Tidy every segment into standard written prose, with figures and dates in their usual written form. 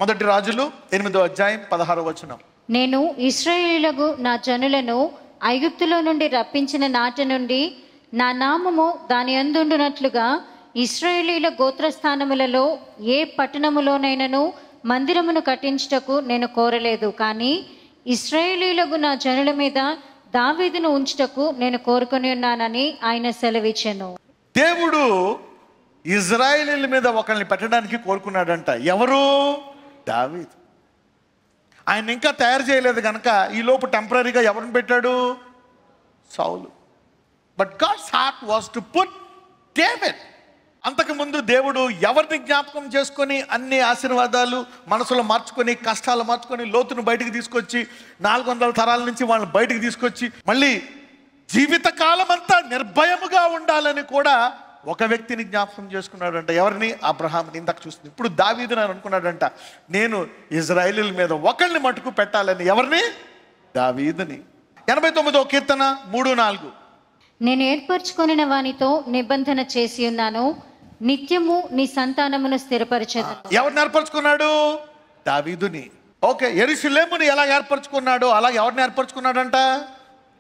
మొదటి రాజులు 8వ అధ్యాయం 16వ వచనం. నేను ఇశ్రాయేలీయులకు నా జనులను ఐగుప్తులో నుండి రప్పించిన నాటి నుండి నా నామము దాని అందుండునట్లుగా ఇశ్రాయేలీయుల గోత్రస్థానములలో ఏ పట్టణములోనైనను మందిరమును కట్టించుటకు నేను కోరలేదు. కానీ ఇశ్రాయేలీయులకు నా జనుల మీద దావీదును ఉంచుటకు నేను కోరుకొని ఉన్నానని ఆయన సెలవిచ్చెను. దేవుడు ఇజ్రాయేలీయుల మీద ఒకరిని పెట్టడానికి కోరుకున్నాడంట. ఎవరు? దావీదు. ఆయన ఇంకా తయారు చేయలేదు కనుక ఈ లోపు టెంపరీగా ఎవరిని పెట్టాడు? సౌలు. But God's heart was to put David. అంతకుముందు దేవుడు ఎవరిని జ్ఞాపకం చేసుకొని అన్ని ఆశీర్వాదాలు మనసులో మార్చుకొని, కష్టాలు మార్చుకొని, లోతును బయటికి తీసుకొచ్చి 400 తరాల నుంచి వాళ్ళని బయటికి తీసుకొచ్చి మళ్ళీ జీవితకాలం అంతా నిర్భయముగా ఉండాలని కూడా ఒక వ్యక్తిని జ్ఞాపకం చేసుకున్నాడంట. ఎవరిని? అబ్రహాంని. ఇందాక చూస్తుంది. ఇప్పుడు దావీదుని అనుకున్నాడంట, నేను ఇజ్రాయేలీల మీద ఒకరిని మటుకు పెట్టాలని. ఎవరిని? దావీదుని. 89వ కీర్తన 3-4. నేను ఏర్పరచుకొనిన వానితో నిబంధన చేసి ఉన్నాను, నిత్యము నీ సంతానమును స్థిరపరచెదను. ఎవరిని ఏర్పరచుకున్నాడు? దావీదుని. ఓకే, యెరూషలేముని ఎలా ఏర్పరచుకున్నాడో అలా ఎవరిని ఏర్పరచుకున్నాడంట?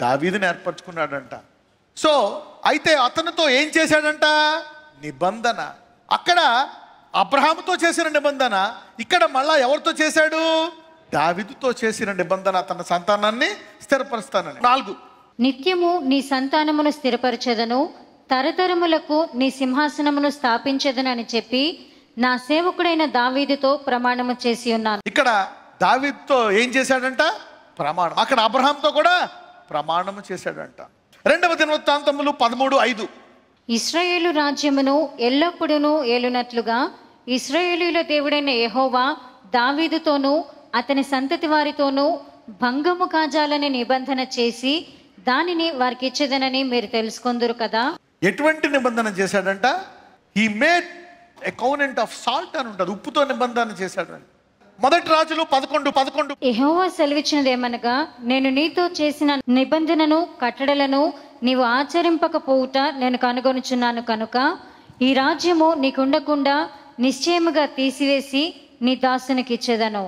దావీదుని ఏర్పరచుకున్నాడంట. సో అయితే అతనితో ఏం చేశాడంట? నిబంధన. అక్కడ అబ్రహాముతో చేసిన నిబంధన, ఇక్కడ మళ్ళా ఎవరితో చేశాడు? దావీదుతో చేసిన నిబంధన. తన సంతానాన్ని స్థిరపరుస్తానని. 4. నిత్యము నీ సంతానమును స్థిరపరచెదను, తరతరములకు నీ సింహాసనమును స్థాపించెదను అని చెప్పి నా సేవకుడైన దావీదుతో ప్రమాణము చేసి ఉన్నాను. ఇక్కడ దావీదుతో ఏం చేశాడంట? ప్రమాణం. అక్కడ అబ్రహాంతో కూడా ప్రమాణము చేశాడంట. 2వ దినవృత్తాంతములు 13:5. ఇశ్రాయేలు రాజ్యమును ఎల్లప్పుడూ ఏలునట్లుగా ఇశ్రాయేలీయుల దేవుడైన యెహోవా దావీదుతోనూ అతని సంతతి వారితోనూ భంగము కాజాలని నిబంధన చేసి దానిని వారికి ఇచ్చేదనని మీరు తెలుసుకొందురు కదా. ఎటువంటి నిబంధన చేశాడంట? He made a covenant of salt అని ఉంటుంది. ఉప్పుతో నిబంధన చేశాడంట. మొదటి రాజులు 11:11. యెహోవా సెలవిచ్చినదేమనగా, నేను నీతో చేసిన నిబంధనను కట్టడలను నీవు ఆచరింపకపోవుట నేను కనుగొనుచున్నాను కనుక ఈ రాజ్యము నీకుండకుండా నిశ్చయముగా తీసివేసి నీ దాసునికి ఇచ్చేదను.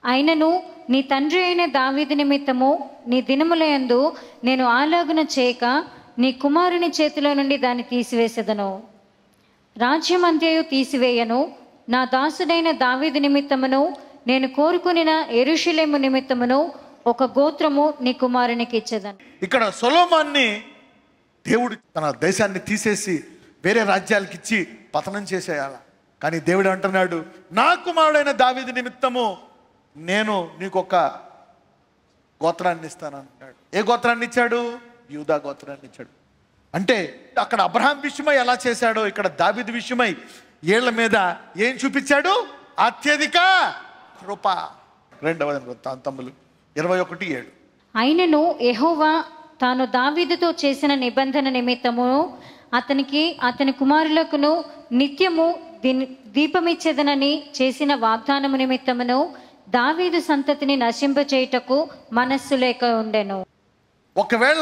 అయినను నీ తండ్రి అయిన దావీదు నిమిత్తము నీ దినములయందు నేను ఆలాగున చేయక నీ కుమారుని చేతిలో నుండి దాన్ని తీసివేసేదను. రాజ్యమంతయు తీసివేయను. నా దాసుడైన దావీదు నిమిత్తమును నేను కోరుకునిన యెరూషలేము నిమిత్తమును ఒక గోత్రము నీ కుమారునికి ఇచ్చేదను. ఇక్కడ సొలొమోన్ని దేవుడు తన దేశాన్ని తీసేసి వేరే రాజ్యాలకు ఇచ్చి పతనం చేసేయాల. కానీ దేవుడు అంటున్నాడు, నా కుమారుడైన దావీదు నిమిత్తము నేను నీకు ఒక గోత్రాన్ని ఇస్తాను అంటున్నాడు. ఏ గోత్రాన్ని ఇచ్చాడు? యూదా గోత్రాన్ని ఇచ్చాడు. అంటే అక్కడ అబ్రహాం విషయమై ఎలా చేశాడో ఇక్కడ దావీదు విషయమై ఏళ్ల మీద ఏం చూపించాడు? అత్యధిక కృప. 2వ దినవృత్తాంతములు 21:7. అయినను యెహోవా తాను దావీదుతో చేసిన నిబంధన నిమిత్తము అతనికి అతని కుమారులకును నిత్యము దీపమిచ్చేదనని చేసిన వాగ్దానము నిమిత్తమును దావీదు సంతతిని నశింపచేయుటకు మనస్సు లేక ఉండెను. ఒకవేళ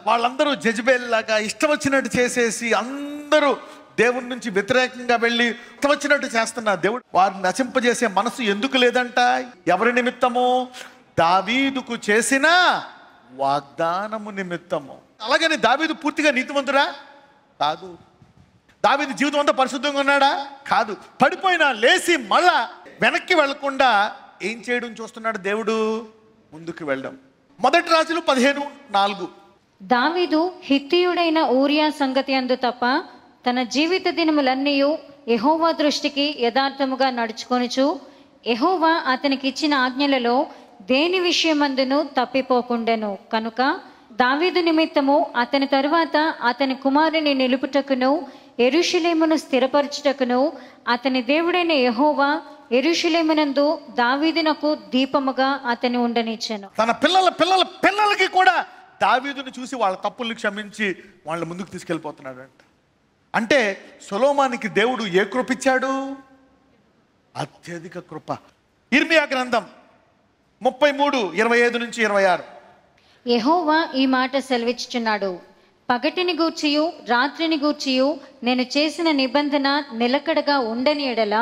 వాళ్ళందరూ జెజబెల్ లాగా ఇష్టం వచ్చినట్టు చేసేసి అందరూ దేవుడి నుంచి వ్యతిరేకంగా వెళ్ళి ఇష్టం వచ్చినట్టు చేస్తున్న దేవుడు వారిని నశింపజేసే మనసు ఎందుకు లేదంట? ఎవరి నిమిత్తము? దావీదుకు చేసిన వాగ్దానము నిమిత్తము. అలాగని దావీదు పూర్తిగా నీతిమంతుడా? కాదు. దావీదు జీవితం అంతా పరిశుద్ధంగా ఉన్నాడా? కాదు. పడిపోయినా లేచి మళ్ళా వెనక్కి వెళ్లకుండా ఏం చేయడం చూస్తున్నాడు దేవుడు? ముందుకు వెళ్ళడం. మొదటి రాజులు 15:4. దావీదు హిత్తీయుడైన ఊరియా సంగతి అందు తప్ప తన జీవిత దినములన్నీ యెహోవా దృష్టికి యథార్థముగా నడుచుకొనుచు యెహోవా అతనికి ఇచ్చిన ఆజ్ఞలలో దేని విషయమందును తప్పిపోకుండెను కనుక దావీదు నిమిత్తము అతని తరువాత అతని కుమారుని నిలుపుటకును యెరూషలేమును స్థిరపరచుటకును అతని దేవుడైన యెహోవా యెరూషలేమునందు దావీదునకు దీపముగా అతని ఉండనిచ్చెను. తన పిల్లలకి కూడా దావీదుని చూసి వాళ్ళ తప్పుల్ని క్షమించి వాళ్ళ ముందుకు తీసుకెళ్ళిపోతున్నాడంట. అంటే సొలొమోనుకి దేవుడు ఏ కృప ఇచ్చాడు? అత్యధిక కృప. ఇర్మియా గ్రంథం 33:25-26. యెహోవా ఈ మాట సెలవిచ్చుచున్నాడు, పగటిని గూర్చియు రాత్రిని గూర్చియు నేను చేసిన నిబంధన నిలకడగా ఉండని ఎడల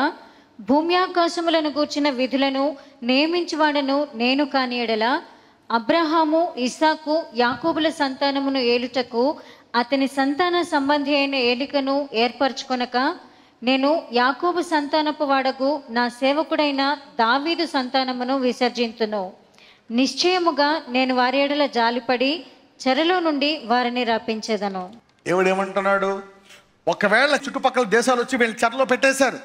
భూమి ఆకాశములను గూర్చిన విధులను నియమించువాడను నేను కాని ఎడల అబ్రహాము, ఇస్సాకు, యాకోబుల సంతానమును ఏలుటకు అతని సంతాన సంబంధి అయిన ఏలికను ఏర్పరచుకొనక నేను యాకోబు సంతానపు వాడకు నా సేవకుడైన దావీదు సంతానమును విసర్జింతును. నిశ్చయముగా నేను వారి ఎడల జాలిపడి చెరలో నుండి వారిని రప్పించేదను. దేవుడు ఏమంటున్నాడు? ఒకవేళ చుట్టుపక్కల దేశాలు వచ్చి వీళ్ళు చెరలో పెట్టేశారు,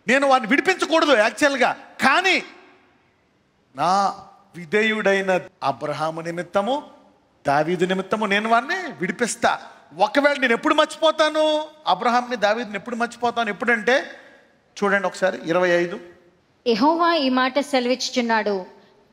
నేను వారిని విడిపించకూడదు యాక్చువల్గా, కానీ నా విధేయుడైన అబ్రహాము నిమిత్తము, దావీదు నిమిత్తము నేను వారిని విడిపిస్తా. ఒకవేళ నేను ఎప్పుడు మర్చిపోతాను అబ్రహాంని, దావీదుని ఎప్పుడు మర్చిపోతాను? ఎప్పుడంటే చూడండి ఒకసారి 25. యెహోవా ఈ మాట సెలవిచ్చుచున్నాడు,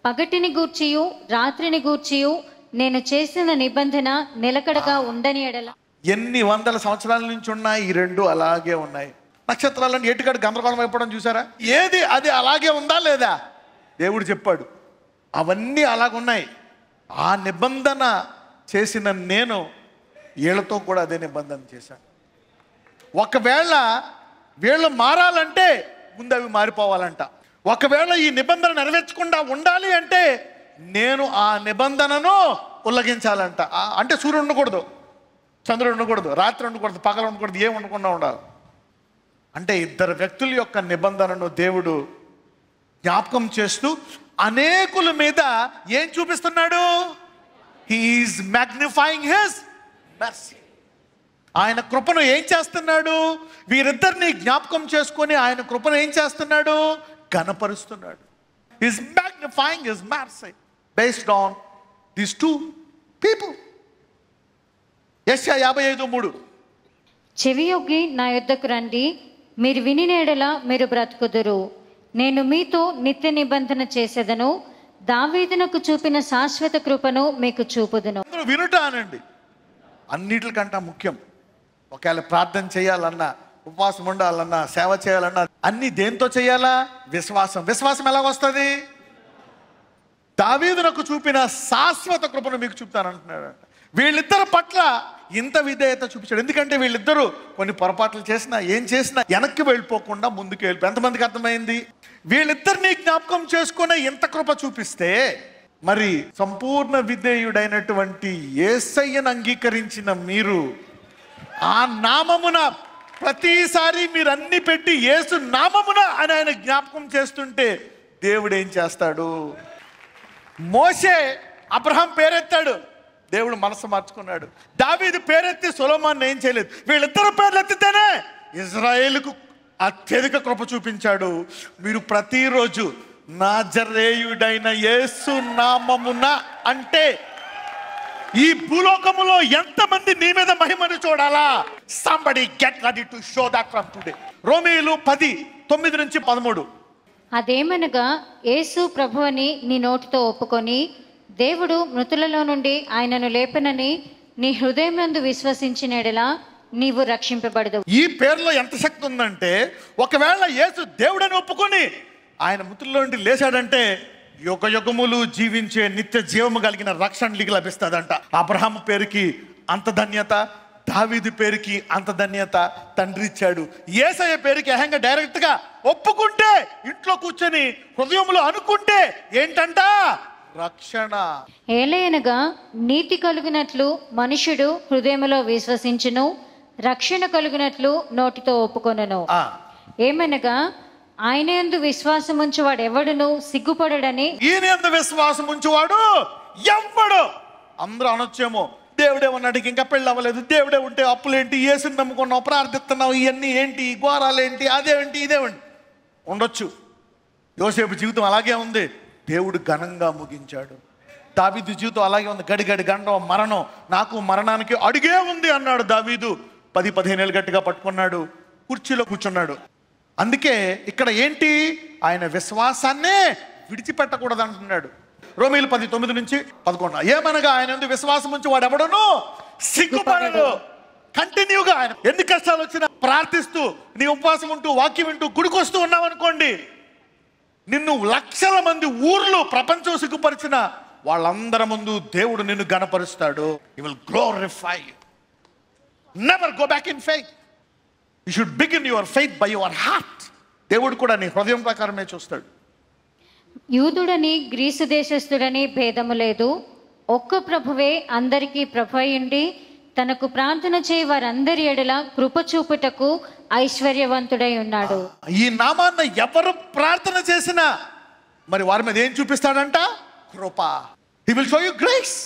పగటిని గూర్చియు రాత్రిని గూర్చియు నేను చేసిన నిబంధన నిలకడగా ఉండని ఎడల. ఎన్ని వందల సంవత్సరాల నుంచి ఉన్నాయి, ఈ రెండు అలాగే ఉన్నాయి. నక్షత్రాలను ఏటికాడు గందరగోళం అయిపోవడం చూసారా? ఏది అది అలాగే ఉందా లేదా? దేవుడు చెప్పాడు అవన్నీ అలాగున్నాయి. ఆ నిబంధన చేసిన నేను వీళ్ళతో కూడా అదే నిబంధన చేశాను. ఒకవేళ వీళ్ళు మారాలంటే ముందు అవి మారిపోవాలంట. ఒకవేళ ఈ నిబంధన నెరవేర్చకుండా ఉండాలి అంటే నేను ఆ నిబంధనను ఉల్లంఘించాలంట. అంటే సూర్యుడు ఉండకూడదు, చంద్రుడు ఉండకూడదు, రాత్రి ఉండకూడదు, పగలు ఉండకూడదు, ఏం ఉండకుండా ఉండాలి. అంటే ఇద్దరు వ్యక్తుల యొక్క నిబంధనను దేవుడు జ్ఞాపకం చేస్తూ అనేకుల మీద ఏం చూపిస్తున్నాడు? He is magnifying his mercy. ఆయన కృపను ఏం చేస్తున్నాడు? వీరిద్దరిని జ్ఞాపకం చేసుకొని ఆయన కృపను ఏం చేస్తున్నాడు? ఘనపరుస్తున్నాడు. Is magnifying his mercy based on these two people. యెషయా 55:3. చెవియొగ్గి నా యొద్దకు రండి, మీరు విని ఎడల మీరు బ్రతుకుదురు. నేను మీతో నిత్య నిబంధన చేసేదను, దావీదునకు చూపిన శాశ్వత కృపను మీకు చూపుదును. వినుట అనండి అన్నిటికంటే ముఖ్యం. ఒకవేళ ప్రార్థన చేయాలన్నా, ఉపవాసం ఉండాలన్నా, సేవ చేయాలన్నా అన్ని దేంతో చేయాలా? విశ్వాసం. విశ్వాసం ఎలాగొస్తుంది? దావీదునకు చూపిన శాశ్వత కృపను మీకు చూపుతానంటున్నాడు. వీళ్ళిద్దరి పట్ల ఇంత విధేయత చూపించాడు. ఎందుకంటే వీళ్ళిద్దరూ కొన్ని పొరపాట్లు చేసినా, ఏం చేసినా వెనక్కి వెళ్ళిపోకుండా ముందుకు వెళ్ళిపో. ఎంతమందికి అర్థమైంది? వీళ్ళిద్దరిని జ్ఞాపకం చేసుకునే ఇంత కృప చూపిస్తే మరి సంపూర్ణ విధేయుడైనటువంటి యేసయ్యను అంగీకరించిన మీరు ఆ నామమున ప్రతిసారి మీరు అన్ని పెట్టి యేసు నామమున అని ఆయన జ్ఞాపకం చేస్తుంటే దేవుడు ఏం చేస్తాడు? మోషే అబ్రహాం పేరెత్తాడు, దేవుడు మనసు మార్చుకున్నాడు. దావీదు పేరెత్తి సొలొమోను ఏం చేయలేదు. వీళ్ళిద్దరు పేర్లు ఎత్తితేనే ఇజ్రాయేలుకు అత్యధిక కృప చూపించాడు. మీరు ప్రతిరోజు నాజరేయుడైన యేసు నామమున అంటే ఈ భూలోకములో ఎంతమంది నీ మీద మహిమను చూడాలా? Somebody get ready to show that from today. రోమీయులు 10:9-13. అదేమనగా యేసు ప్రభువని నీ నోటితో ఒప్పుకొని దేవుడు మృతులలో నుండి ఆయనను లేపనని నీ హృదయమందు విశ్వసించిన ఎడల నీవు రక్షింపబడదు. ఈ పేరులో ఎంత శక్తి ఉందంటే ఒకవేళ యేసు దేవుడని ఒప్పుకొని ఆయన మృతుల్లో నుండి లేచాడంటే యుగ యుగములు జీవించే నిత్య జీవము కలిగిన రక్షణ నీకు లభిస్తుందంట. అబ్రహాము పేరుకి అంత ధన్యత, దావీదు పేరుకి అంత ధన్యత తండ్రి ఇచ్చాడు. యేసయ్య పేరుకి ఏకంగా డైరెక్ట్గా ఒప్పుకుంటే, ఇంట్లో కూర్చొని హృదయంలో అనుకుంటే ఏంటంట? రక్షణ. ఏలయనగా నీతి కలుగునట్లు మనుషుడు హృదయములో విశ్వసించును, రక్షణ కలుగునట్లు నోటితో ఒప్పుకొనును. ఏమనగా ఆయన యందు విశ్వాసం ఉంచువాడు ఎవడును సిగ్గుపడడని. ఈయన యందు విశ్వాసం ఉంచువాడు ఎవ్వడు. అందరూ అనొచ్చేమో దేవుడేమన్నాడు ఇంకా పెళ్ళి అవ్వలేదు, దేవుడే ఉంటే అప్పులేంటి, యేసుని నమ్ముకున్నావు, ప్రార్థిస్తున్నావు, ఇవన్నీ ఏంటి, ఘోరాలేంటి, అదేంటి ఇదేంటి ఉండొచ్చు. యోసేపు జీవితం అలాగే ఉంది, దేవుడు ఘనంగా ముగించాడు. దావీదు జీవితం అలాగే ఉంది, గడిగడి గండం మరణం, నాకు మరణానికి అడిగే ఉంది అన్నాడు దావీదు. 10-15 ఏళ్ళు గట్టిగా పట్టుకున్నాడు, కుర్చీలో కూర్చున్నాడు. అందుకే ఇక్కడ ఏంటి? ఆయన విశ్వాసాన్నే విడిచిపెట్టకూడదు అంటున్నాడు. రోమీయులు 10:9-11. ఏమనగా ఆయన యందు విశ్వాసం ఉంచి వాడు ఎవడను సిగ్గుపడడు. కంటిన్యూగా ఆయన ఎన్ని కష్టాలు వచ్చినా ప్రార్థిస్తూ నీ ఉపవాసం ఉంటూ వాక్యం వింటూ గుడికొస్తూ ఉన్నావు అనుకోండి, నిన్ను లక్షల మంది ఊర్లు ప్రపంచం సిగ్గుపరిచిన వాళ్ళందరి ముందు దేవుడు నిన్ను ఘనపరుస్తాడు. He will glorify you. Never go back in faith. You should begin your faith by your heart. దేవుడు కూడా నీ హృదయం ప్రకారమే చూస్తాడు. యూదుడని గ్రీసు దేశస్థుడని భేదము లేదు, ఒక్క ప్రభువే అందరికీ ప్రభు అయ్యుండి తనకు ప్రార్థన చేయి వారందరి ఎడల కృప చూపుటకు ఐశ్వర్యవంతుడై ఉన్నాడు. ఈ నామాన్ని ఎవరు ప్రార్థన చేసినా మరి వారి మీద ఏం చూపిస్తాడంట? కృప. He will show you grace.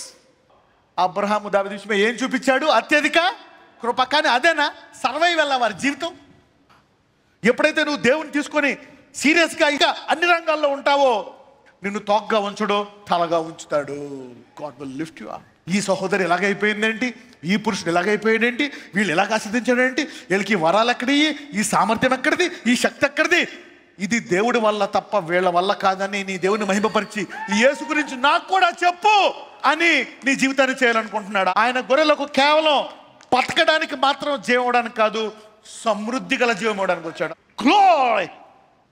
అబ్రహాము దావీదు విషయమై ఏం చూపించాడు? అత్యధిక కృప. కానీ అదేనా సర్వైవల్ వారి జీవితం? ఎప్పుడైతే నువ్వు దేవుని తీసుకొని సీరియస్గా ఇంకా అన్ని రంగాల్లో ఉంటావో, నిన్ను తోగ్గా ఉంచడో తలగా ఉంచుతాడు. God will lift you up. ఈ సహోదరు ఎలాగైపోయిందేంటి, ఈ పురుషుడు ఎలాగైపోయాడేంటి, వీళ్ళు ఎలాగ ఆస్వాదించాడేంటి, వీళ్ళకి ఈ వరాలు ఎక్కడి, ఈ సామర్థ్యం ఎక్కడిది, ఈ శక్తి ఎక్కడిది? ఇది దేవుడి వల్ల తప్ప వీళ్ళ వల్ల కాదని నీ దేవుని మహిమపరిచి ఈ యేసు గురించి నాకు కూడా చెప్పు అని నీ జీవితాన్ని చేయాలనుకుంటున్నాడు. ఆయన గొర్రెలకు కేవలం బతకడానికి మాత్రం జీవం ఇవ్వడానికి కాదు, సమృద్ధి గల జీవం ఇవ్వడానికి వచ్చాడు. గ్లోరీ.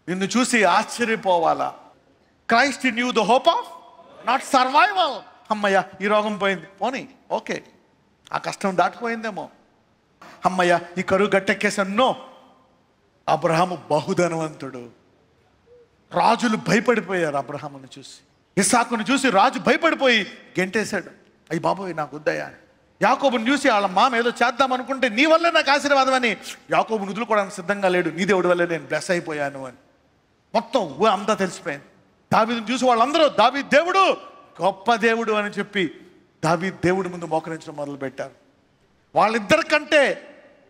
నిన్ను చూసి ఆశ్చర్యపోవాలా. Christ in you the hope of not survival. అమ్మయ్య ఈ రోగం పోయింది, పోనీ ఓకే, ఆ కష్టం దాటిపోయిందేమో, అమ్మయ్య ఈ కరువు గట్టెక్కేసాను. నో, అబ్రహాము బహుధనవంతుడు. రాజులు భయపడిపోయారు అబ్రహామును చూసి. ఇస్సాకును చూసి రాజు భయపడిపోయి గెంటేశాడు. అయ్యి బాబోయ్ నాకు వద్దయ్యా. యాకోబుని చూసి వాళ్ళ మామ ఏదో చేద్దాం అనుకుంటే నీ వల్లే నాకు ఆశీర్వాదం అని యాకోబుని వదులుకోవడానికి సిద్ధంగా లేడు. నీ దేవుడి వల్లే నేను బ్లెస్ అయిపోయాను అని మొత్తం అంతా తెలిసిపోయింది. దావీదుని చూసి వాళ్ళందరూ దావీదు దేవుడు గొప్ప దేవుడు అని చెప్పి దావీదు దేవుడి ముందు మోకరించడం మొదలుపెట్టారు. వాళ్ళిద్దరికంటే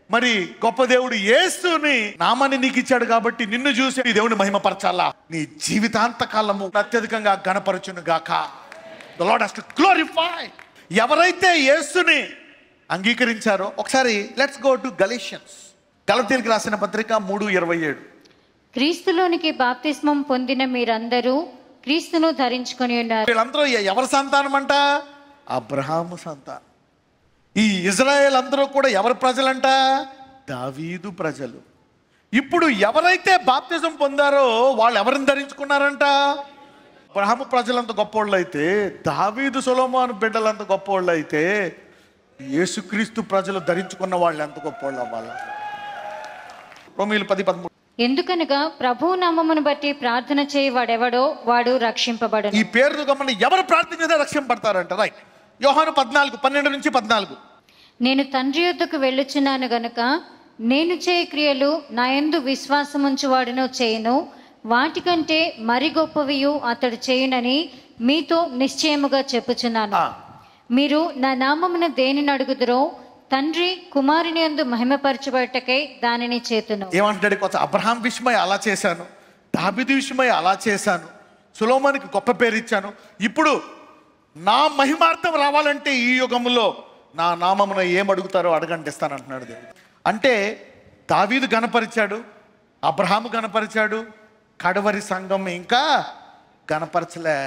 మరి గొప్ప దేవుడు యేసుని నామాన్ని నీకు ఇచ్చాడు కాబట్టి నిన్ను చూసి నీ దేవుని మహిమపరచాలా, నీ జీవితాంత కాలము అత్యధికంగా గణపరచును గాక. The lord has to glorify. ఎవరైతే యేసుని అంగీకరించారో, ఒకసారి లెట్స్ గో టు గలేషియన్స్. గలతీయులకు రాసిన పత్రిక 3:27. క్రీస్తులోనికి బాప్తిస్మం పొందిన మీరందరూ క్రీస్తును ధరించుకొని ఉన్నారు. వీళ్ళందరూ ఎవరి సంతానం అంట? అబ్రహాము సంతానం. ఈ ఇజ్రాయేల్ అందరూ కూడా ఎవరి ప్రజలంట? దావీదు ప్రజలు. ఇప్పుడు ఎవరైతే బాప్తిజం పొందారో వాళ్ళు ఎవరిని ధరించుకున్నారంట? అబ్రహాము ప్రజలంత గొప్పోళ్ళు అయితే, దావీదు సొలొమోను బిడ్డలంత గొప్పోళ్ళు అయితే, యేసుక్రీస్తు ప్రజలు ధరించుకున్న వాళ్ళు ఎంత గొప్పోళ్ళు అవ్వాలి? రోమీయులు 10:13. ఎందుకనగా ప్రభువు నామమును బట్టి ప్రార్థన చేయి వాడెవడో వాడు రక్షింపబడును. ఈ పేరు గమని ఎవరు ప్రార్థించినా రక్షింపబడతారంట. రైట్. యోహాను 14:12-14. నేను తండ్రి యొద్దకు వెళ్ళుచున్నాను గనుక నేను చేయ క్రియలు నా యందు విశ్వాసముంచువాడును చేయును, వాటికంటే మరి గొప్పవియు అతడు చేయునని మీతో నిశ్చయముగా చెప్పుచున్నాను. మీరు నా నామమున దేనిని అడుగుదురో తండ్రి కుమారుని యందు మహిమపరచబడటకై దానిని చేతును. ఏమంటాడు? కొత్త అబ్రహాం విషయమై అలా చేశాను, దావీదు విషయమై అలా చేశాను, సొలొమోనుకి గొప్ప పేరు ఇచ్చాను, ఇప్పుడు నా మహిమార్థం రావాలంటే ఈ యుగంలో నా నామమున ఏం అడుగుతారో అడగండి ఇస్తానంటున్నాడు దేవుడు. అంటే దావీదు గణపరిచాడు, అబ్రహాము గణపరిచాడు, కడవరి సంఘం ఇంకా గణపరచలే.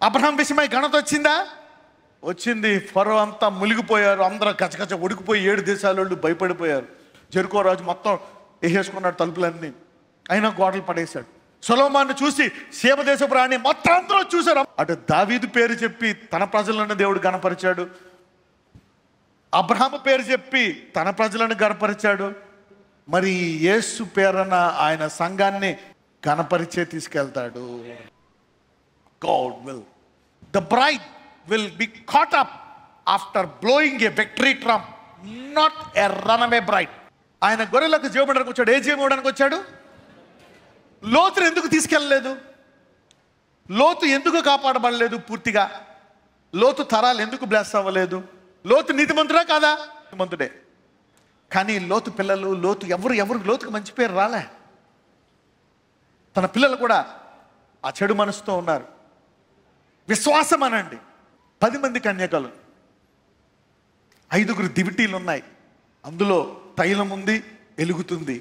అబ్రహాం విషయమై ఘనత వచ్చిందా? వచ్చింది. ఫరో అంతా మునిగిపోయారు, అందరూ గజగజ ఉడికిపోయి 7 దేశాల వాళ్ళు భయపడిపోయారు. జెరికో రాజు మొత్తం వేసేసుకున్నాడు తలుపులన్నీ, అయినా గోడలు పడేశాడు. సొలొమోను చూసి సేమదేశపు రాణి మొత్తం అందరూ చూశారు. అటు దావీదు పేరు చెప్పి తన ప్రజలను దేవుడు గణపరిచాడు, అబ్రహాము పేరు చెప్పి తన ప్రజలను గణపరిచాడు. మరి యేసు పేరన ఆయన సంఘాన్ని గణపరిచే తీసుకెళ్తాడు. God will. The bride will be caught up after blowing a victory trump, not a runaway bride. ఆయన గొర్రెలకు జీవం ఇవ్వడానికి వచ్చాడు. ఏ జీవం ఇవ్వడానికి వచ్చాడు? లోతును ఎందుకు తీసుకెళ్ళలేదు? లోతు ఎందుకు కాపాడబడలేదు పూర్తిగా? లోతు తరాలు ఎందుకు బ్లెస్ అవ్వలేదు? లోతు నీతిమంతుడా కాదా? నీతిమంతుడే. కానీ లోతు పిల్లలు, లోతు ఎవరు లోతుకు మంచి పేరు రాలే. తన పిల్లలు కూడా ఆ చెడు మనసుతో ఉన్నారు. విశ్వాసం అనండి. 10 మంది కన్యకలు, 5 దివిటీలు ఉన్నాయి, అందులో తైలం ఉంది, ఎలుగుతుంది,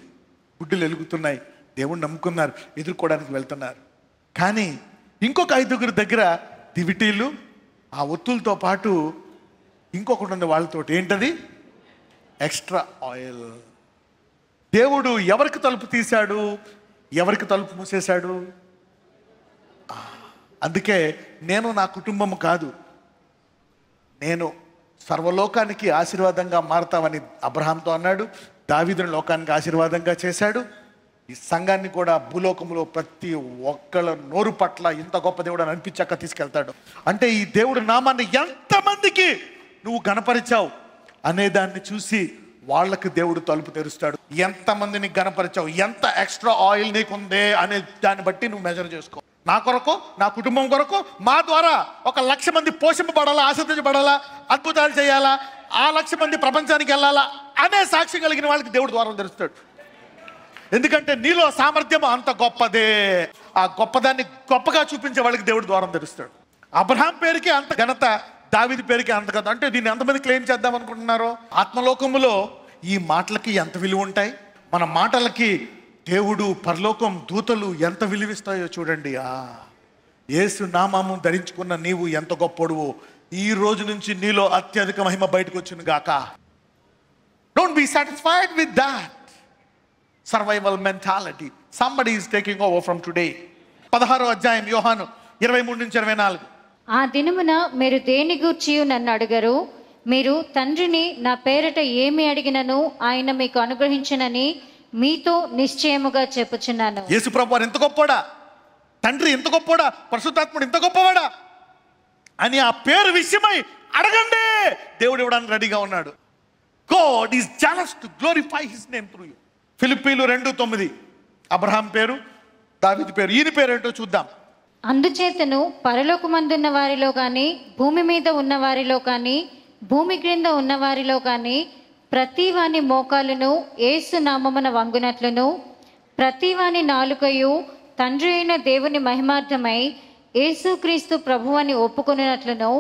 గుడ్డలు ఎలుగుతున్నాయి, దేవుణ్ణి నమ్ముకున్నారు, ఎదుర్కోవడానికి వెళ్తున్నారు. కానీ ఇంకొక 5 దగ్గర దివిటీలు, ఆ ఒత్తులతో పాటు ఇంకొకటి ఉంది వాళ్ళతోటి. ఏంటది? Extra oil. దేవుడు ఎవరికి తలుపు తీశాడు, ఎవరికి తలుపు మూసేశాడు? అందుకే నేను నా కుటుంబము కాదు, నేను సర్వలోకానికి ఆశీర్వాదంగా మారతామని అబ్రహాంతో అన్నాడు. దావీదుని లోకానికి ఆశీర్వాదంగా చేశాడు. ఈ సంఘాన్ని కూడా భూలోకంలో ప్రతి ఒక్కళ్ళ నోరు పట్ల ఇంత గొప్ప దేవుడు అని అనిపించాక తీసుకెళ్తాడు. అంటే ఈ దేవుడు నామాన్ని ఎంతమందికి నువ్వు గణపరిచావు అనే దాన్ని చూసి వాళ్ళకి దేవుడు తలుపు తెరుస్తాడు. ఎంతమందిని గణపరిచావు, ఎంత ఎక్స్ట్రా ఆయిల్ నీకుందే అనే దాన్ని బట్టి నువ్వు మెజర్ చేసుకో. నా కొరకు, నా కుటుంబం కొరకు, మా ద్వారా 1,00,000 మంది పోషింపబడాలా, ఆశీర్వదించబడాలా, అద్భుతాలు చేయాలా, 1,00,000 మంది ప్రపంచానికి వెళ్ళాలా అనే సాక్షి కలిగిన వాళ్ళకి దేవుడు ద్వారం తెరుస్తాడు. ఎందుకంటే నీలో సామర్థ్యం అంత గొప్పదే. ఆ గొప్పదాన్ని గొప్పగా చూపించే వాళ్ళకి దేవుడు ద్వారం తెరుస్తాడు. అబ్రహాం పేరుకి అంత ఘనత, దావీదు పేరుకి అంత ఘనత. అంటే దీన్ని ఎంతమంది క్లెయిమ్ చేద్దాం అనుకుంటున్నారో? ఆత్మలోకములో ఈ మాటలకి ఎంత విలువ ఉంటాయి, మన మాటలకి దేవుడు, పరలోకం, దూతలు ఎంత విలువిస్తాయో చూడండి. యేసు నామము ధరించుకున్న నీవు ఎంత గొప్పడువో. ఈ రోజు నుంచి నీలో అత్యధిక మహిమ బయటకు వచ్చును గాక. Don't be satisfied with that survival mentality. Somebody is taking over from today. 16వ అధ్యాయం యోహాను 23-24. ఆ దినమున మీరు దేని గూర్చియు నన్ను అడుగరు. మీరు తండ్రిని నా పేరట ఏమి అడిగినను ఆయన మీకు అనుగ్రహించునని మీతో నిశ్చయముగా చెప్పుచున్నాను. యేసు ప్రభువారు ఎంత గొప్పవాడా, తండ్రి ఎంత గొప్పవాడా, పరిశుద్ధాత్ముడు ఎంత గొప్పవాడా అని ఆ పేరు విషయమై అడగండి, దేవుడు ఇవ్వడానికి రెడీగా ఉన్నాడు. God is jealous to glorify his name through you. ఫిలిప్పీలు 2:9. Abraham పేరు, దావీదు పేరు. ఈయన పేరు ఏంటో చూద్దాం. అందుచేతను పరలోకమందున్న వారిలో కానీ, భూమి మీద ఉన్న వారిలో కానీ, భూమి క్రింద ఉన్న వారిలో కానీ ప్రతి వాని మోకాలును యేసు నామమున వంగునట్లును, ప్రతి వాని నాలుకయు తండ్రి అయిన దేవుని మహిమార్థమై యేసుక్రీస్తు ప్రభువని ఒప్పుకొనున్నట్లును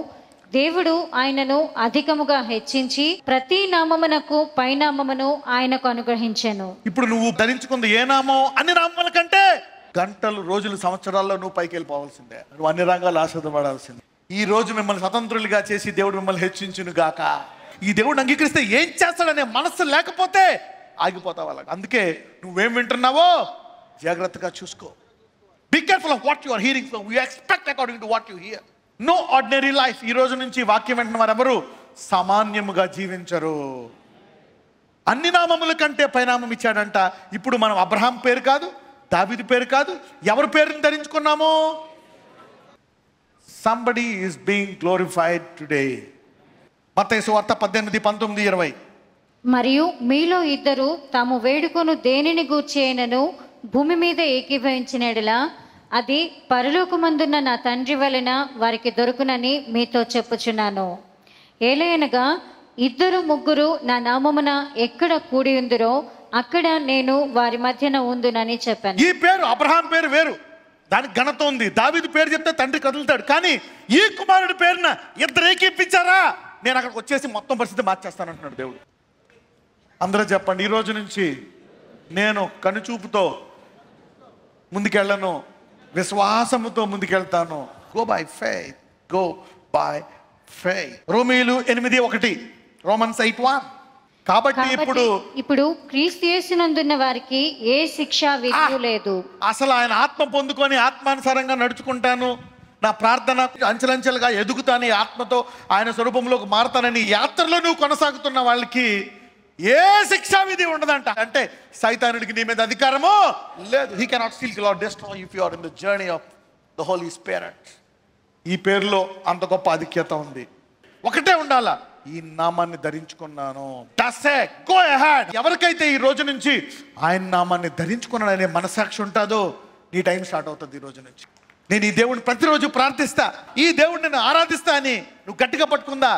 దేవుడు ఆయనను అధికముగా హెచ్చించి ప్రతి నామమునకు పైనామమును ఆయనకు అనుగ్రహించెను. ఇప్పుడు నువ్వు ధరించుకుంది ఏ నామం? అన్ని నామముల కంటే గంటలు, రోజులు, సంవత్సరాల్లో నువ్వు పైకి వెళ్ళిపోవాల్సిందే. నువ్వు అన్ని రంగాలు ఆశీర్వదపడాల్సిందే. ఈ రోజు మిమ్మల్ని స్వతంత్రులుగా చేసి దేవుడు మిమ్మల్ని హెచ్చించును గాక. ఈ దేవుడిని అంగీకరిస్తే ఏం చేస్తాడనే మనస్సు లేకపోతే ఆగిపోతావు అలాగ. అందుకే నువ్వేం వింటున్నావో జాగ్రత్తగా చూసుకో. Be careful of what you are hearing from. You expect according to what you hear. No ordinary life. ఈ రోజు నుంచి వాక్యం వింటున్న వారు ఎవరు సామాన్యముగా జీవించరు. అన్ని నామముల కంటే పైనామం ఇచ్చాడంట. ఇప్పుడు మనం అబ్రహాం పేరు కాదు, దావీదు పేరు కాదు, ఎవరి పేరుని ధరించుకున్నాము? Somebody is being glorified today. మత్తయి సువార్త 18:19-20. మరియు మీలో ఇద్దరు తాము వేడుకొను దేనిని గూర్చి అయినను భూమి మీద ఏకీభవించినడలా అది పరలోకమందున్న నా తండ్రి వలన వారికి దొరుకునని మీతో చెప్పుచున్నాను. ఏలయనగా 2-3 నా నామమున ఎక్కడ కూడి ఉందురో అక్కడ నేను వారి మధ్యన ఉందునని చెప్పాను. ఈ పేరు అబ్రహాం పేరు వేరు, దానికి ఘనత ఉంది. దావీదు పేరు చెప్తే తండ్రి కదులుతాడు. కానీ ఈ కుమారుడి పేరున ఇద్దరు ఏకీపించారా, నేను అక్కడికి వచ్చేసి మొత్తం పరిస్థితి మార్చేస్తానంటున్నాడు దేవుడు. అందరూ చెప్పండి, ఈ రోజు నుంచి నేను కనుచూపుతో ముందుకెళ్ళను, విశ్వాసముతో ముందుకెళ్తాను. Go by faith, go by faith. రోమీయులు 8:1, రోమన్స్ 8:1. కాబట్టి ఇప్పుడు క్రీస్తు యేసునందున్న వారికి ఏ శిక్షా విధి లేదు. అసలు ఆయన ఆత్మ పొందుకొని ఆత్మానుసారంగా నడుచుకుంటాను, నా ప్రార్థన అంచెలంచెలుగా ఎదుగుతాను, ఆత్మతో ఆయన స్వరూపంలోకి మారతానని యాత్రలో నువ్వు కొనసాగుతున్న వాళ్ళకి ఏ శిక్షా విధి ఉండదంట. అంటే సైతానుడికి నీ మీద అధికారమో లేదు. He cannot steal, kill or destroy if you are in the journey of the holy spirit. ఈ పేరులో అంత గొప్ప ఆధిక్యత ఉంది. ఒకటే ఉండాలా, ఈ నామాన్ని ధరించుకున్నాను. Go ahead. ఎవరికైతే ఈ రోజు నుంచి ఆయన నామాన్ని ధరించుకున్నాననే మనసాక్షి ఉంటుందో నీ టైం స్టార్ట్ అవుతుంది. ఈ రోజు నుంచి నేను ఈ దేవుడిని ప్రతిరోజు ప్రార్థిస్తా, ఈ దేవుడిని నేను ఆరాధిస్తా అని నువ్వు గట్టిగా పట్టుకుందా,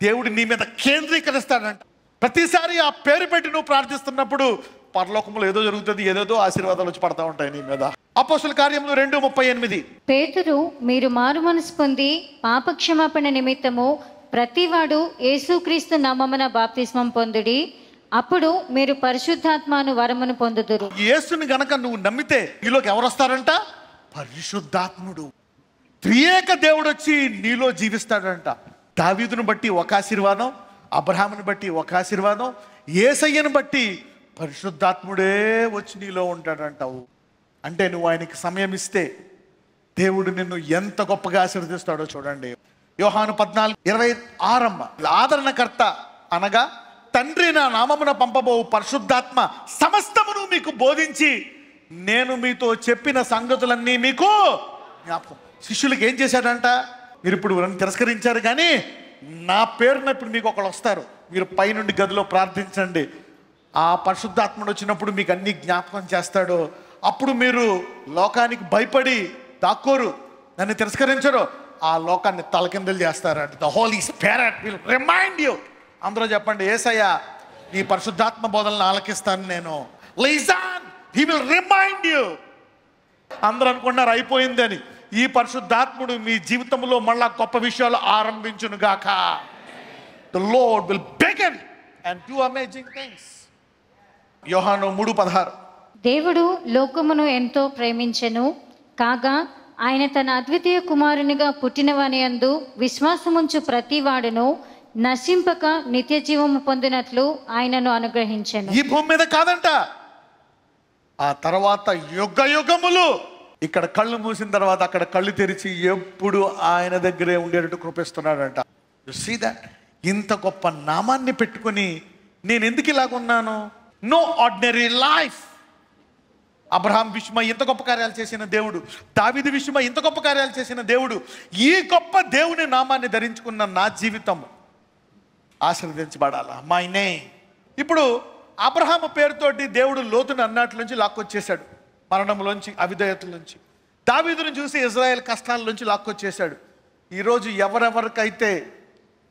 దేవుడు నీ మీద కేంద్రీకరిస్తాడంట. ప్రతిసారి ఆ పేరు పెట్టి నువ్వు ప్రార్థిస్తున్నప్పుడు పరలోకంలో ఏదో జరుగుతుంది, ఏదేదో ఆశీర్వాదాలు వచ్చి పడతా ఉంటాయి నీ మీద. అపోస్తుల కార్యములు 2:38. పేతురు, మీరు మారు మనసు పొంది పాపక్షమాపణ నిమిత్తము ప్రతివాడు యేసుక్రీస్తు నామమున బాప్తిస్మం పొందుడి, అప్పుడు మీరు పరిశుద్ధాత్మను వరమును పొందుదురు. యేసుని గనక నువ్వు నమ్మితే నీలోకి ఎవరు వస్తారంట? పరిశుద్ధాత్ముడు, త్రియేక దేవుడు వచ్చి నీలో జీవిస్తాడంట. దావీదును బట్టి ఒక ఆశీర్వాదం, అబ్రహాముని బట్టి ఒక ఆశీర్వాదం, యేసయ్యను బట్టి పరిశుద్ధాత్ముడే వచ్చి నీలో ఉంటాడంటావు. అంటే నువ్వు ఆయనకి సమయం ఇస్తే దేవుడు నిన్ను ఎంత గొప్పగా ఆశీర్వదిస్తాడో చూడండి. యోహాను 14:26. ఆదరణకర్త అనగా తండ్రి నా నామమున పంపబోవు పరిశుద్ధాత్మ సమస్తమును మీకు బోధించి నేను మీతో చెప్పిన సంగతులన్నీ మీకు జ్ఞాపకం. శిష్యులకి ఏం చేశాడంట? మీరు ఇప్పుడు నన్ను తిరస్కరించారు, కానీ నా పేరున ఇప్పుడు మీకు ఒకళ్ళు వస్తారు, మీరు పైనుండి గదిలో ప్రార్థించండి, ఆ పరిశుద్ధాత్ముడు వచ్చినప్పుడు మీకు అన్ని జ్ఞాపకం చేస్తాడు, అప్పుడు మీరు లోకానికి భయపడి దాక్కోరు, నన్ను తిరస్కరించరు, ఆ లోకాన్ని తలకిందులు చేస్తారంట. The holy spirit will remind you. అందరూ చెప్పండి, యేసయ్య నీ పరిశుద్ధాత్మ బోధనలు ఆలకిస్తాను నేను. Listen, he will remind you. అందరూ అనుకున్నారు అయిపోయిందని. ఈ పరిశుద్ధాత్ముడు మీ జీవితంలో మళ్ళా గొప్ప విషయాలు ఆరంభించును గాక. The lord will begin and do amazing things. యోహాను 3:16. దేవుడు లోకమును ఎంతో ప్రేమించెను, కాగా ఆయన తన అద్వితీయ కుమారునిగా పుట్టినవాని యందు విశ్వాసముంచు ప్రతివాడును నశింపక నిత్య జీవము పొందినట్లు ఆయనను అనుగ్రహించెను. ఈ భూమి మీద కాదంట, ఆ తర్వాత యుగ యుగములు ఇక్కడ కళ్ళు మూసిన తర్వాత అక్కడ కళ్ళు తెరిచి ఎప్పుడు ఆయన దగ్గరే ఉండేటట్టు కృపిస్తున్నాడంట. You see that? ఇంత గొప్ప నామాన్ని పెట్టుకొని నేను ఎందుకు ఇలాగున్నాను? No ordinary life. అబ్రహాం విషయమై ఇంత గొప్ప కార్యాలు చేసిన దేవుడు, దావీదు విషయమై ఇంత గొప్ప కార్యాలు చేసిన దేవుడు, ఈ గొప్ప దేవుని నామాన్ని ధరించుకున్న నా జీవితం ఆశీర్వదించబడాలా. My name. ఇప్పుడు అబ్రహాము పేరుతోటి దేవుడు లోతుని అన్నట్లుంచి లాక్కొచ్చేశాడు, మరణంలోంచి, అవిధేయతలోంచి. దావీదును చూసి ఇజ్రాయెల్ కష్టాల నుంచి లాక్కొచ్చేశాడు. ఈరోజు ఎవరెవరికైతే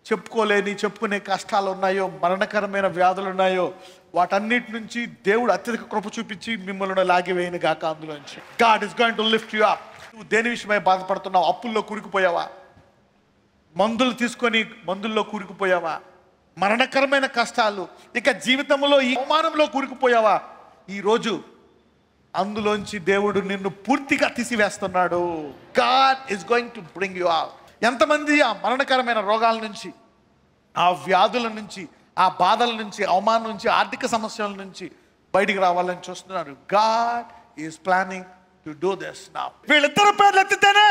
చెప్పుకునే కష్టాలు ఉన్నాయో, మరణకరమైన వ్యాధులు ఉన్నాయో, వాటన్నిటి నుంచి దేవుడు అత్యధిక కృప చూపించి మిమ్మల్ని లాగివేయను గాక అందులోంచి. God is going to lift you up. నువ్వు దేని విషయమై బాధపడుతున్నావు? అప్పుల్లో కూరుకుపోయావా? మందులు తీసుకొని మందుల్లో కూరుకుపోయావా? మరణకరమైన కష్టాలు, ఇక జీవితంలో ఈ అవమానంలో కూరుకుపోయావా? ఈరోజు అందులోంచి దేవుడు నిన్ను పూర్తిగా తీసివేస్తున్నాడు. God is going to bring you out. ఎంతమంది ఆ మరణకరమైన రోగాల నుంచి, ఆ వ్యాధుల నుంచి, ఆ బాధల నుంచి, అవమానం నుంచి, ఆర్థిక సమస్యల నుంచి బయటికి రావాలని చూస్తున్నారు. God is planning to do this now. వీళ్ళిద్దరు పేర్లు ఎత్తితేనే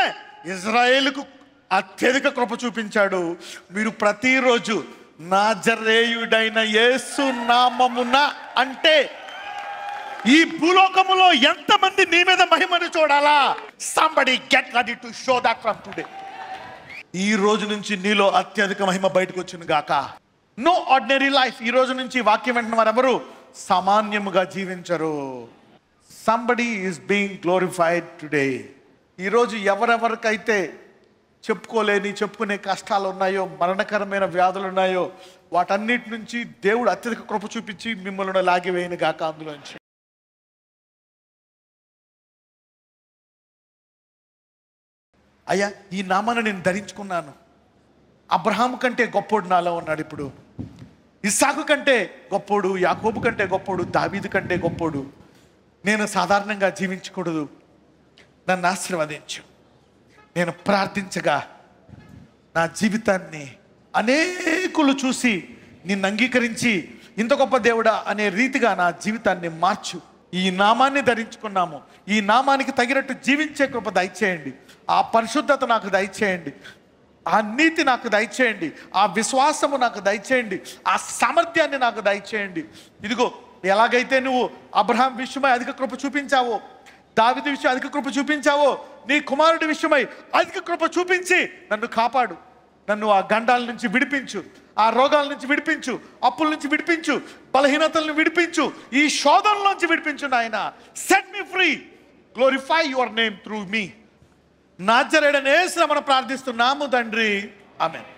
ఇజ్రాయేలుకు అత్యధిక కృప చూపించాడు. మీరు ప్రతిరోజు నాజరేయుడైన యేసు నామమున అంటే ఈ భూలోకములో ఎంతమంది నీ మీద మహిమను చూడాలా? Somebody get ready to show that from today. ఈ రోజు నుంచి నీలో అత్యధిక మహిమ బయటకు వచ్చిన గాక. No ordinary life. ఈ రోజు నుంచి వాక్యం వెంటనే వారెవరు సామాన్యముగా జీవించరు. Somebody is being glorified today. ఈరోజు ఎవరెవరికైతే చెప్పుకునే కష్టాలు ఉన్నాయో, మరణకరమైన వ్యాధులు ఉన్నాయో, వాటన్నిటి నుంచి దేవుడు అత్యధిక కృప చూపించి మిమ్మల్ని లాగివేయను గాక అందులోంచి. అయ్యా, ఈ నామాన్ని నేను ధరించుకున్నాను. అబ్రహాము కంటే గొప్పోడు నాలో ఉన్నాడు. ఇప్పుడు ఇస్సాకు కంటే గొప్పోడు, యాకోబు కంటే గొప్పోడు, దావీదు కంటే గొప్పోడు. నేను సాధారణంగా జీవించకూడదు. నన్ను ఆశీర్వదించు. నేను ప్రార్థించగా నా జీవితాన్ని అనేకులు చూసి నిన్ను అంగీకరించి ఇంత గొప్ప దేవుడా అనే రీతిగా నా జీవితాన్ని మార్చు. ఈ నామాన్ని ధరించుకున్నాము, ఈ నామానికి తగినట్టు జీవించే కృప దయచేయండి. ఆ పరిశుద్ధత నాకు దయచేయండి, ఆ నీతి నాకు దయచేయండి, ఆ విశ్వాసము నాకు దయచేయండి, ఆ సామర్థ్యాన్ని నాకు దయచేయండి. ఇదిగో ఎలాగైతే నువ్వు అబ్రహాం విషయమై అధిక కృప చూపించావో, దావీదు విషయం అధిక కృప చూపించావో, నీ కుమారుడి విషయమై అధిక కృప చూపించి నన్ను కాపాడు. నన్ను ఆ గండాల నుంచి విడిపించు, ఆ రోగాల నుంచి విడిపించు, అప్పుల నుంచి విడిపించు, బలహీనతలను విడిపించు, ఈ శోధనల నుంచి విడిపించు నాయన. Set me free. Glorify your name through me. నాజరేయుడైన యేసు నామమున ప్రార్థిస్తున్నాము తండ్రి. ఆమేన్.